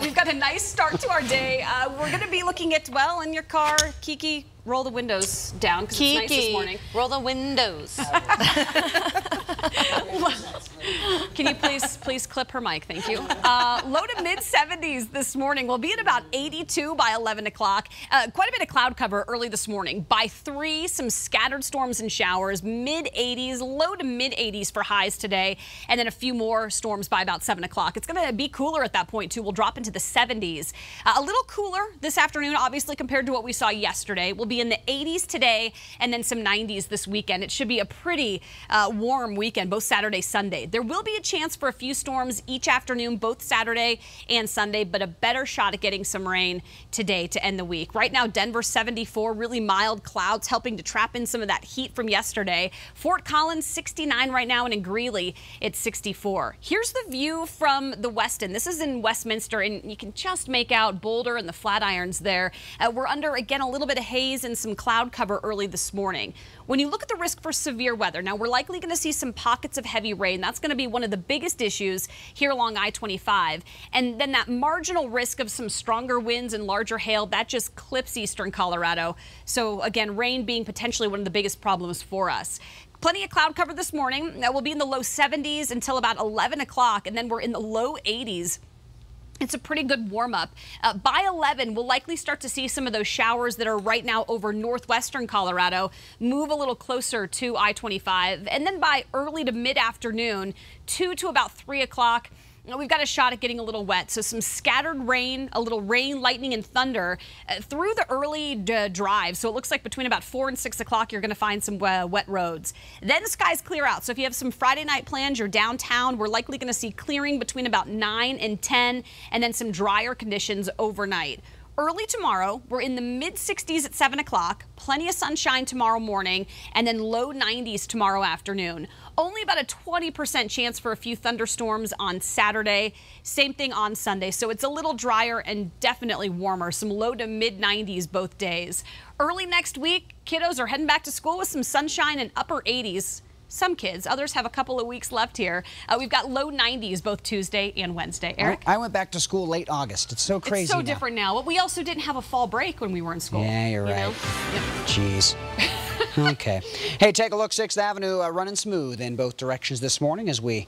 We've got a nice start to our day. We're going to be looking at, well, in your car, Kiki, roll the windows down because it's nice this morning. Roll the windows. Can you please clip her mic? Thank you. Low to mid 70s this morning. We'll be at about 82 by 11 o'clock. Quite a bit of cloud cover early this morning. By 3, some scattered storms and showers. Mid 80s, low to mid 80s for highs today, and then a few more storms by about 7 o'clock. It's going to be cooler at that point too. We'll drop into the 70s. A little cooler this afternoon, obviously, compared to what we saw yesterday. We'll be in the 80s today, and then some 90s this weekend. It should be a pretty warm weekend, both Saturday, Sunday. There will be a chance for a few storms each afternoon, both Saturday and Sunday, but a better shot at getting some rain today to end the week. Right now, Denver 74, really mild clouds helping to trap in some of that heat from yesterday. Fort Collins 69 right now, and in Greeley it's 64. Here's the view from the Westin. This is in Westminster, and you can just make out Boulder and the Flatirons there. We're under, again, a little bit of haze and some cloud cover early this morning. When you look at the risk for severe weather, now we're likely going to see some pockets of heavy rain. That's going to be one of the biggest issues here along I-25. And then that marginal risk of some stronger winds and larger hail, that just clips eastern Colorado. So again, rain being potentially one of the biggest problems for us. Plenty of cloud cover this morning. We'll be in the low 70s until about 11 o'clock, and then we're in the low 80s. It's a pretty good warm-up. By 11, we'll likely start to see some of those showers that are right now over northwestern Colorado move a little closer to I-25. And then by early to mid-afternoon, 2 to about 3 o'clock, we've got a shot at getting a little wet. So some scattered rain, a little rain, lightning, and thunder through the early drive. So it looks like between about 4 and 6 o'clock, you're going to find some wet roads. Then the skies clear out. So if you have some Friday night plans, you're downtown, we're likely going to see clearing between about 9 and 10, and then some drier conditions overnight. Early tomorrow, we're in the mid-60s at 7 o'clock, plenty of sunshine tomorrow morning, and then low 90s tomorrow afternoon. Only about a 20% chance for a few thunderstorms on Saturday. Same thing on Sunday, so it's a little drier and definitely warmer. Some low to mid-90s both days. Early next week, kiddos are heading back to school with some sunshine and upper 80s. Some kids, others have a couple of weeks left here. We've got low 90s both Tuesday and Wednesday. Eric? I went back to school late August. It's so crazy. It's so different now. We also didn't have a fall break when we were in school. Yeah, you're right. Yep. Jeez. Okay. Hey, take a look. 6th Avenue running smooth in both directions this morning as we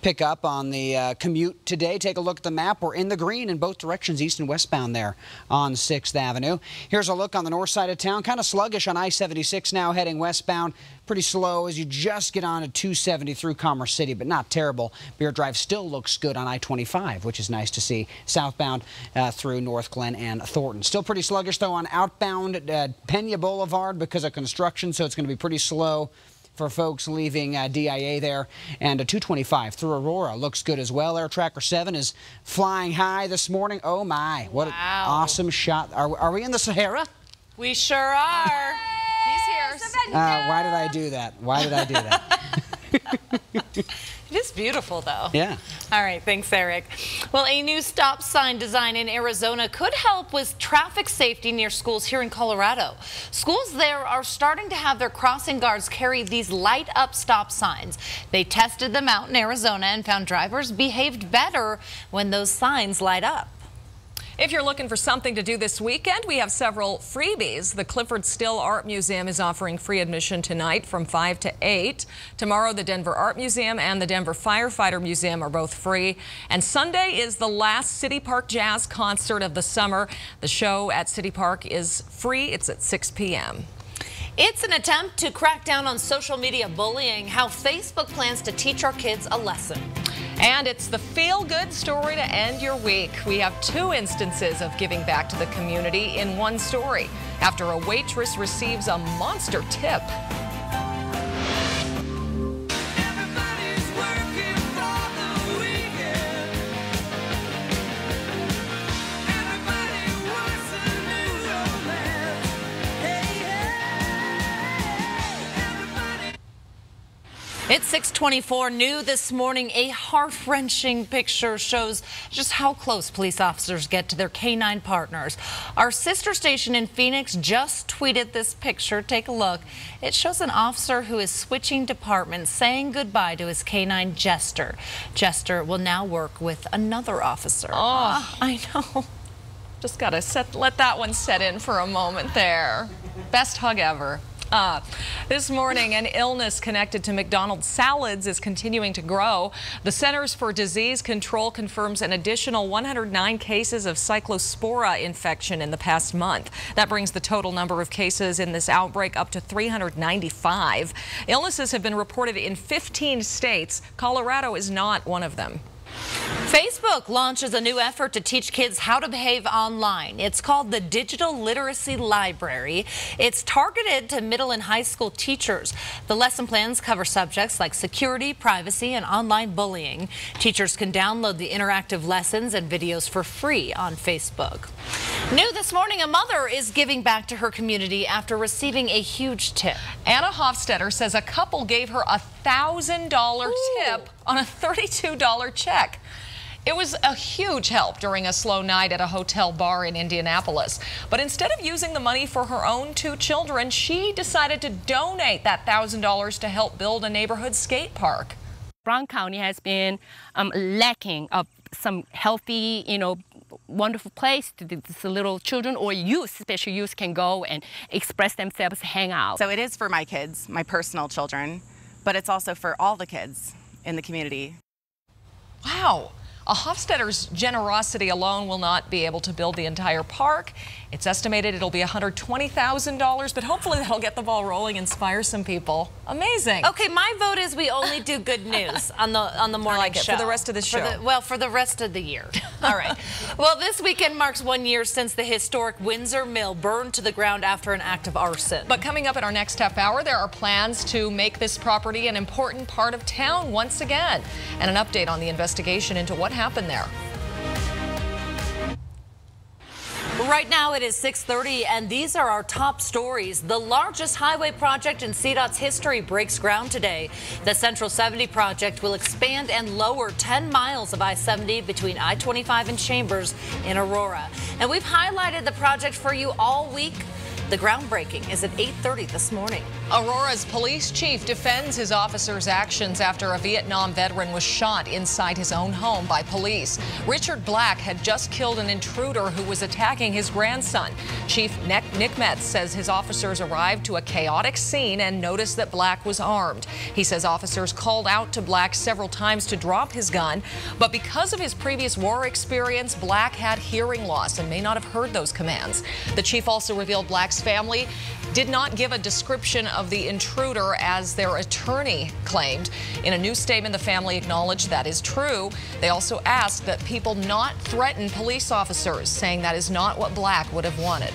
pick up on the commute today. Take a look at the map. We're in the green in both directions, east and westbound there on 6th Avenue. Here's a look on the north side of town. Kind of sluggish on I-76 now, heading westbound. Pretty slow as you just get on to 270 through Commerce City, but not terrible. Beer Drive still looks good on I-25, which is nice to see. Southbound through North Glen and Thornton. Still pretty sluggish, though, on outbound Pena Boulevard because of construction, so it's going to be pretty slow for folks leaving DIA there. And a 225 through Aurora looks good as well. Air Tracker 7 is flying high this morning. Oh, my. What an awesome shot. Are we in the Sahara? We sure are. He's here. Why did I do that? Why did I do that? It is beautiful, though. Yeah. All right, thanks, Eric. Well, a new stop sign design in Arizona could help with traffic safety near schools here in Colorado. Schools there are starting to have their crossing guards carry these light-up stop signs. They tested them out in Arizona and found drivers behaved better when those signs light up. If you're looking for something to do this weekend, we have several freebies. The Clifford Still Art Museum is offering free admission tonight from 5 to 8. Tomorrow, the Denver Art Museum and the Denver Firefighter Museum are both free. And Sunday is the last City Park Jazz concert of the summer. The show at City Park is free. It's at 6 p.m. It's an attempt to crack down on social media bullying, how Facebook plans to teach our kids a lesson. And it's the feel-good story to end your week. We have 2 instances of giving back to the community in one story after a waitress receives a monster tip. It's 6:24. New this morning, a heart-wrenching picture shows just how close police officers get to their canine partners. Our sister station in Phoenix just tweeted this picture. Take a look. It shows an officer who is switching departments, saying goodbye to his canine Jester. Jester will now work with another officer. Oh, I know. Just gotta let that one set in for a moment there. Best hug ever. This morning, an illness connected to McDonald's salads is continuing to grow. The Centers for Disease Control confirms an additional 109 cases of Cyclospora infection in the past month. That brings the total number of cases in this outbreak up to 395. Illnesses have been reported in 15 states. Colorado is not one of them. Facebook launches a new effort to teach kids how to behave online. It's called the Digital Literacy Library. It's targeted to middle and high school teachers. The lesson plans cover subjects like security, privacy, and online bullying. Teachers can download the interactive lessons and videos for free on Facebook. New this morning, a mother is giving back to her community after receiving a huge tip. Anna Hofstetter says a couple gave her a $1,000 tip on a $32 check. It was a huge help during a slow night at a hotel bar in Indianapolis. But instead of using the money for her own 2 children, she decided to donate that $1,000 to help build a neighborhood skate park. Brown County has been lacking of some healthy, wonderful place to the little children or youth, special youth, can go and express themselves, hang out. So it is for my kids, my personal children, but it's also for all the kids in the community. Wow. A Hofstetter's generosity alone will not be able to build the entire park. It's estimated it'll be $120,000, but hopefully that'll get the ball rolling, inspire some people. Amazing. Okay, my vote is we only do good news on the morning show. For the rest of the show. For the rest of the year. All right. Well, this weekend marks 1 year since the historic Windsor Mill burned to the ground after an act of arson. But coming up in our next half hour, there are plans to make this property an important part of town once again, and an update on the investigation into what happened there. Right now it is 6:30 and these are our top stories. The largest highway project in CDOT's history breaks ground today. The Central 70 project will expand and lower 10 miles of I-70 between I-25 and Chambers in Aurora. And we've highlighted the project for you all week. The groundbreaking is at 8:30 this morning. Aurora's police chief defends his officers' actions after a Vietnam veteran was shot inside his own home by police. Richard Black had just killed an intruder who was attacking his grandson. Chief Nick Metz says his officers arrived to a chaotic scene and noticed that Black was armed. He says officers called out to Black several times to drop his gun, but because of his previous war experience, Black had hearing loss and may not have heard those commands. The chief also revealed Black's family did not give a description of the intruder as their attorney claimed. In a new statement, the family acknowledged that is true. They also asked that people not threaten police officers, saying that is not what Black would have wanted.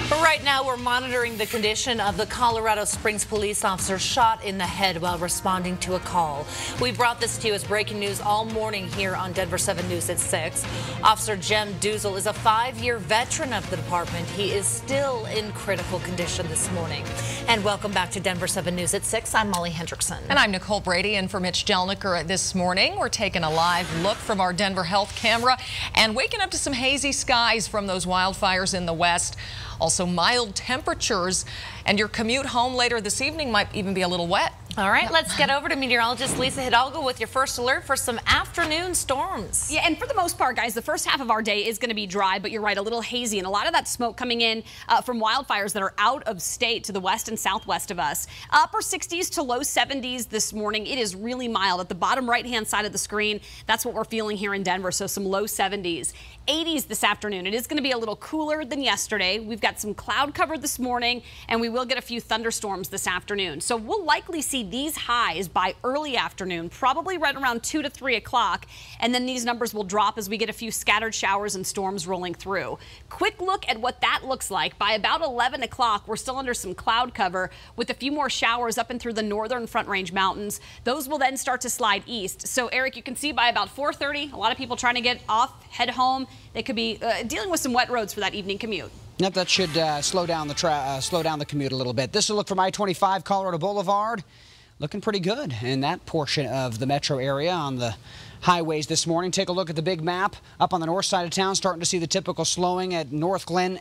But right now, we're monitoring the condition of the Colorado Springs police officer shot in the head while responding to a call. We brought this to you as breaking news all morning here on Denver 7 News at 6. Officer Jem Duzel is a 5-year veteran of the department. He is still in critical condition this morning. And welcome back to Denver 7 News at 6. I'm Molly Hendrickson. And I'm Nicole Brady, in for Mitch Jelniker this morning. We're taking a live look from our Denver Health camera and waking up to some hazy skies from those wildfires in the west. Also mild temperatures, and your commute home later this evening might even be a little wet. All right, let's get over to meteorologist Lisa Hidalgo with your first alert for some afternoon storms. Yeah, and for the most part, guys, the first half of our day is going to be dry, but you're right, a little hazy, and a lot of that smoke coming in from wildfires that are out of state to the west and southwest of us. Upper 60s to low 70s this morning. It is really mild. At the bottom right-hand side of the screen, that's what we're feeling here in Denver, so some low 70s. 80s this afternoon. It is going to be a little cooler than yesterday. We've got some cloud cover this morning, and we will get a few thunderstorms this afternoon. So we'll likely see these highs by early afternoon, probably right around 2 to 3 o'clock, and then these numbers will drop as we get a few scattered showers and storms rolling through. Quick look at what that looks like. By about 11 o'clock, we're still under some cloud cover with a few more showers up and through the northern Front Range Mountains. Those will then start to slide east. So, Eric, you can see by about 4:30, a lot of people trying to get off, head home. They could be dealing with some wet roads for that evening commute. Yep, that should slow down the commute a little bit. This is a look from I-25 Colorado Boulevard. looking pretty good in that portion of the metro area on the highways this morning. Take a look at the big map up on the north side of town, starting to see the typical slowing at North Glen